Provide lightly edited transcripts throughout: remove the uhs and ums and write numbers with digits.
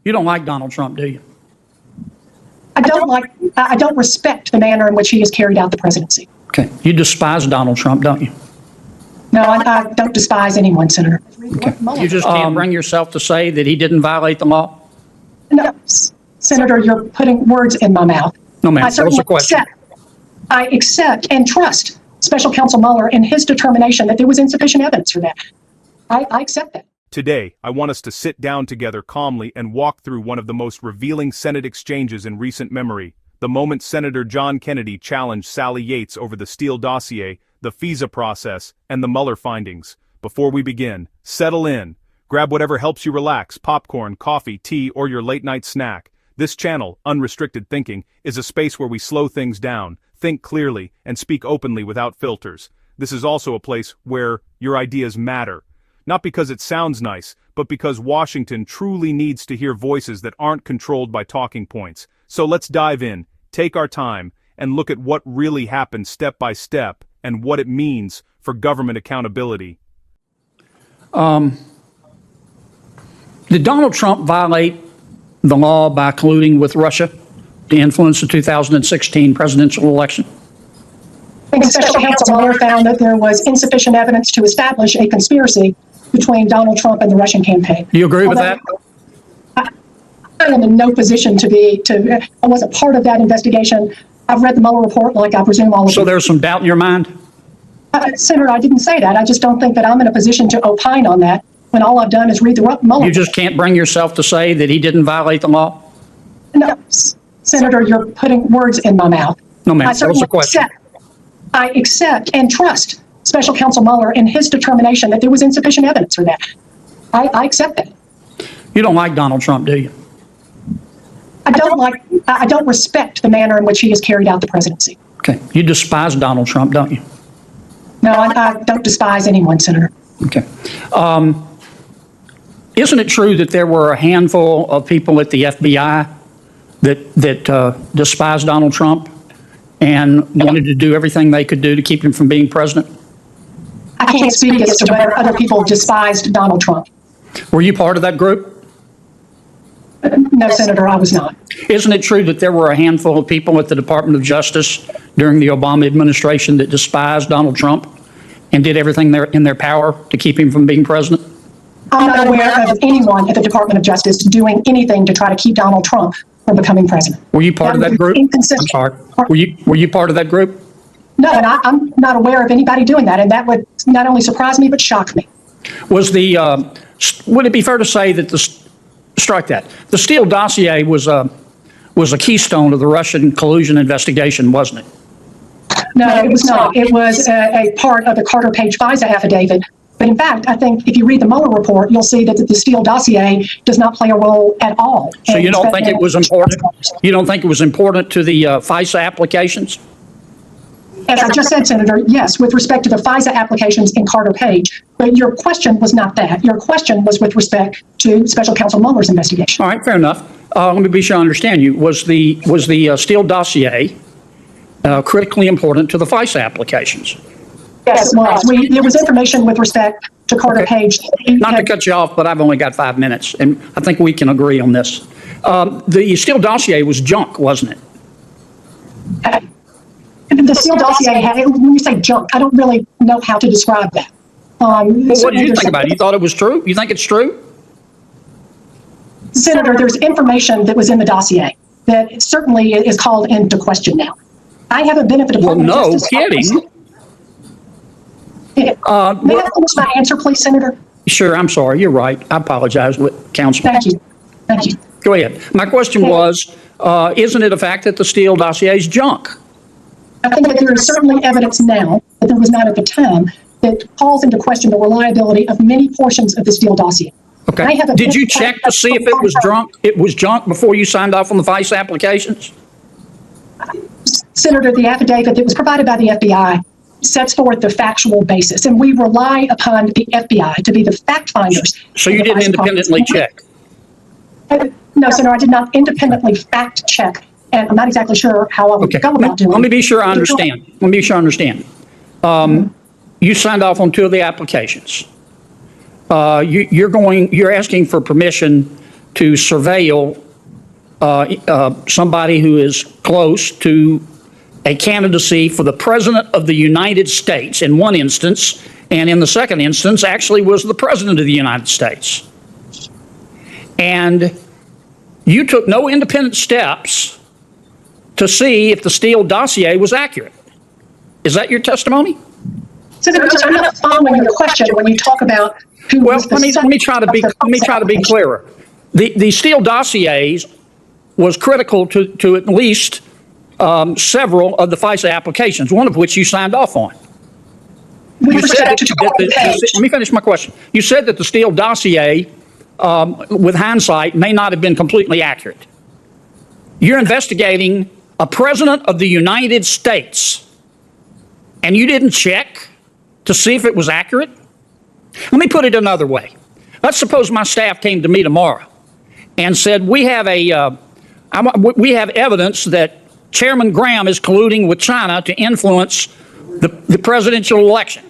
You don't like Donald Trump, do you? I don't respect the manner in which he has carried out the presidency. Okay. You despise Donald Trump, don't you? No, I don't despise anyone, Senator. Okay. You just can't bring yourself to say that he didn't violate the law? No, Senator, you're putting words in my mouth. No, ma'am. That was a question. I accept and trust Special Counsel Mueller in his determination that there was insufficient evidence for that. I accept that. Today, I want us to sit down together calmly and walk through one of the most revealing Senate exchanges in recent memory, the moment Senator John Kennedy challenged Sally Yates over the Steele Dossier, the FISA process, and the Mueller findings. Before we begin, settle in. Grab whatever helps you relax: popcorn, coffee, tea, or your late-night snack. This channel, Unrestricted Thinking, is a space where we slow things down, think clearly, and speak openly without filters. This is also a place where your ideas matter. Not because it sounds nice, but because Washington truly needs to hear voices that aren't controlled by talking points. So let's dive in, take our time, and look at what really happened step by step and what it means for government accountability. Did Donald Trump violate the law by colluding with Russia to influence the 2016 presidential election? I think Special Counsel Mueller found that there was insufficient evidence to establish a conspiracy between Donald Trump and the Russian campaign. Do you agree with that? I am in no position I wasn't part of that investigation. I've read the Mueller report like I presume all of you. So there's some doubt in your mind? Senator, I didn't say that. I just don't think that I'm in a position to opine on that when all I've done is read the Mueller. You just can't bring yourself to say that he didn't violate the law? No, Senator, you're putting words in my mouth. No, ma'am. That was a question. I accept and trust Special Counsel Mueller in his determination that there was insufficient evidence for that. I accept that. You don't like Donald Trump, do you? I don't respect the manner in which he has carried out the presidency. Okay. You despise Donald Trump, don't you? No, I don't despise anyone, Senator. Okay. Isn't it true that there were a handful of people at the FBI that despised Donald Trump and wanted to do everything they could do to keep him from being president? I can't speak as to whether other people despised Donald Trump. Were you part of that group? No, Senator, I was not. Isn't it true that there were a handful of people at the Department of Justice during the Obama administration that despised Donald Trump and did everything in their power to keep him from being president? I'm not aware of anyone at the Department of Justice doing anything to try to keep Donald Trump from becoming president. Were you part of that group? I'm sorry. Were you part of that group? No, and I'm not aware of anybody doing that, and that would not only surprise me but shock me. Would it be fair to say that the Steele Dossier was a keystone of the Russian collusion investigation, wasn't it? No, it was not. It was a part of the Carter Page FISA affidavit. But in fact, I think if you read the Mueller report, you'll see that the Steele Dossier does not play a role at all. So you don't think it was important? You don't think it was important to the FISA applications? As I just said, Senator, yes, with respect to the FISA applications in Carter Page. But your question was not that. Your question was with respect to Special Counsel Mueller's investigation. All right, fair enough. Let me be sure I understand you. Was the Steele Dossier critically important to the FISA applications? Yes, it was. There was information with respect to Carter Page. Not to cut you off, but I've only got 5 minutes, and I think we can agree on this. The Steele Dossier was junk, wasn't it? The Steele Dossier when you say junk, I don't really know how to describe that. Well, what did you think about it? You thought it was true? You think it's true? Senator, there's information that was in the dossier that certainly is called into question now. I haven't been at the Department of Justice. No kidding. May I finish my answer, please, Senator? Sure, I'm sorry. You're right. I apologize, Councilman. Thank you. Thank you. Go ahead. My question was, isn't it a fact that the Steele Dossier is junk? I think that there is certainly evidence now that there was not at the time that calls into question the reliability of many portions of the Steele Dossier. Okay. Did you check to see if it was junk? It was junk before you signed off on the FISA applications? Senator, the affidavit that was provided by the FBI sets forth the factual basis, and we rely upon the FBI to be the fact finders. So you didn't independently check? No, Senator, I did not independently fact check, and I'm not exactly sure how I would go about doing it. Let me be sure I understand. You signed off on 2 of the applications. You're asking for permission to surveil somebody who is close to a candidacy for the President of the United States in one instance, and in the second instance actually was the President of the United States. And you took no independent steps to see if the Steele dossier was accurate. Is that your testimony? Senator, I'm not following your question when you talk about who Well, was the let me try to be clearer. The Steele dossiers was critical to at least several of the FISA applications, one of which you signed off on. With respect to Carter Page. Let me finish my question. You said that the Steele dossier, with hindsight, may not have been completely accurate. You're investigating a president of the United States, and you didn't check to see if it was accurate? Let me put it another way. Let's suppose my staff came to me tomorrow and said, we have evidence that Chairman Graham is colluding with China to influence the presidential election.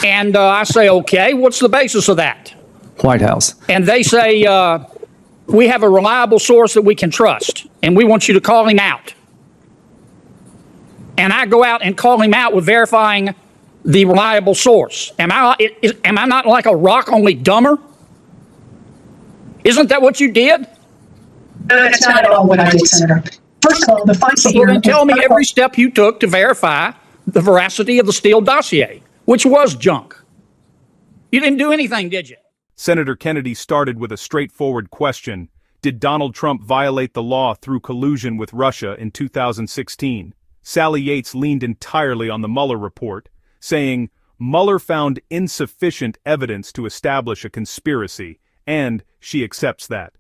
And I say, okay, what's the basis of that? White House. And they say, we have a reliable source that we can trust, and we want you to call him out. And I go out and call him out with verifying the reliable source. Am I not like a rock, only dumber? Isn't that what you did? That's not at all what I did, Senator. First of all, the FISA Well, then tell me every step you took to verify the veracity of the Steele dossier, which was junk. You didn't do anything, did you? Senator Kennedy started with a straightforward question. Did Donald Trump violate the law through collusion with Russia in 2016? Sally Yates leaned entirely on the Mueller report, saying, Mueller found insufficient evidence to establish a conspiracy, and she accepts that.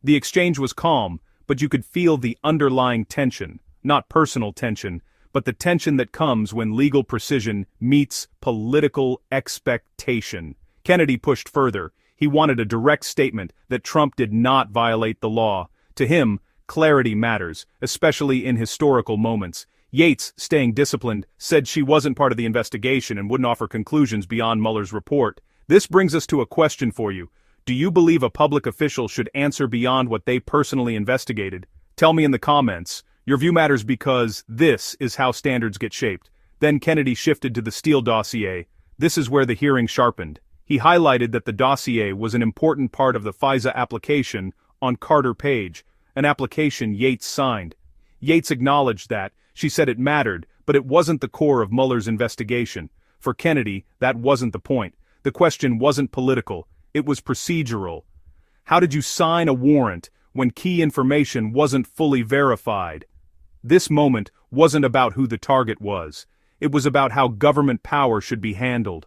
The exchange was calm, but you could feel the underlying tension, not personal tension, but the tension that comes when legal precision meets political expectation. Kennedy pushed further. He wanted a direct statement that Trump did not violate the law. To him, clarity matters, especially in historical moments. Yates, staying disciplined, said she wasn't part of the investigation and wouldn't offer conclusions beyond Mueller's report. This brings us to a question for you. Do you believe a public official should answer beyond what they personally investigated? Tell me in the comments. Your view matters because this is how standards get shaped. Then Kennedy shifted to the Steele dossier. This is where the hearing sharpened. He highlighted that the dossier was an important part of the FISA application on Carter Page, an application Yates signed. Yates acknowledged that. She said it mattered, but it wasn't the core of Mueller's investigation. For Kennedy, that wasn't the point. The question wasn't political. It was procedural. How did you sign a warrant when key information wasn't fully verified? This moment wasn't about who the target was. It was about how government power should be handled.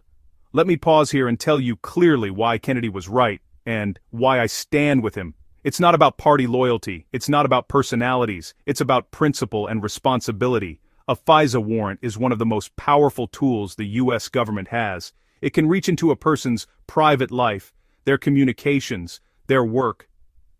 Let me pause here and tell you clearly why Kennedy was right, and why I stand with him. It's not about party loyalty. It's not about personalities. It's about principle and responsibility. A FISA warrant is one of the most powerful tools the U.S. government has. It can reach into a person's private life, their communications, their work,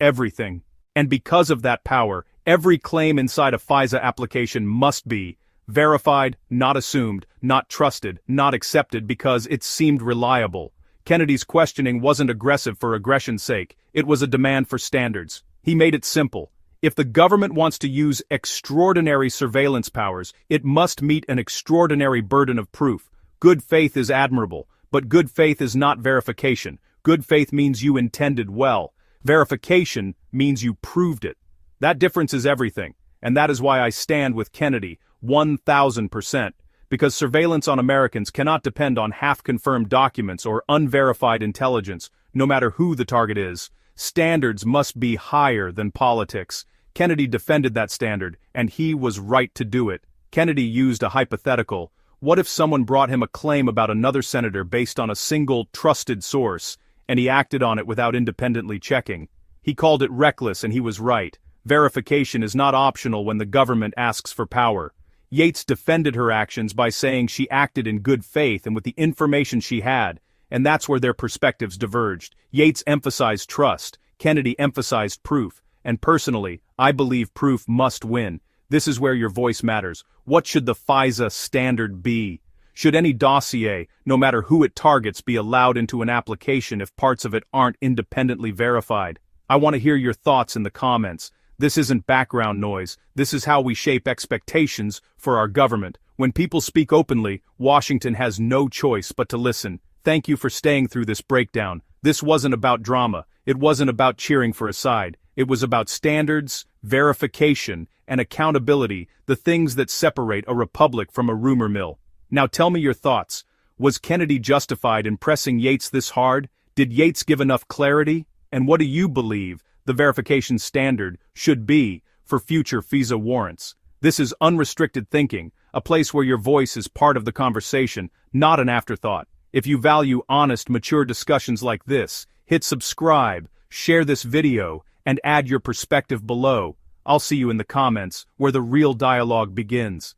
everything. And because of that power, every claim inside a FISA application must be verified, not assumed, not trusted, not accepted because it seemed reliable. Kennedy's questioning wasn't aggressive for aggression's sake. It was a demand for standards. He made it simple. If the government wants to use extraordinary surveillance powers, it must meet an extraordinary burden of proof. Good faith is admirable, but good faith is not verification. Good faith means you intended well. Verification means you proved it. That difference is everything, and that is why I stand with Kennedy, 1,000%, because surveillance on Americans cannot depend on half-confirmed documents or unverified intelligence, no matter who the target is. Standards must be higher than politics. Kennedy defended that standard, and he was right to do it. Kennedy used a hypothetical. What if someone brought him a claim about another senator based on a single, trusted source, and he acted on it without independently checking? He called it reckless, and he was right. Verification is not optional when the government asks for power. Yates defended her actions by saying she acted in good faith and with the information she had, and that's where their perspectives diverged. Yates emphasized trust, Kennedy emphasized proof, and personally, I believe proof must win. This is where your voice matters. What should the FISA standard be? Should any dossier, no matter who it targets, be allowed into an application if parts of it aren't independently verified? I want to hear your thoughts in the comments. This isn't background noise, this is how we shape expectations for our government. When people speak openly, Washington has no choice but to listen. Thank you for staying through this breakdown. This wasn't about drama, it wasn't about cheering for a side. It was about standards, verification, and accountability, the things that separate a republic from a rumor mill. Now tell me your thoughts. Was Kennedy justified in pressing Yates this hard? Did Yates give enough clarity? And what do you believe the verification standard should be for future FISA warrants? This is unrestricted thinking, a place where your voice is part of the conversation, not an afterthought. If you value honest, mature discussions like this, hit subscribe, share this video, and add your perspective below. I'll see you in the comments, where the real dialogue begins.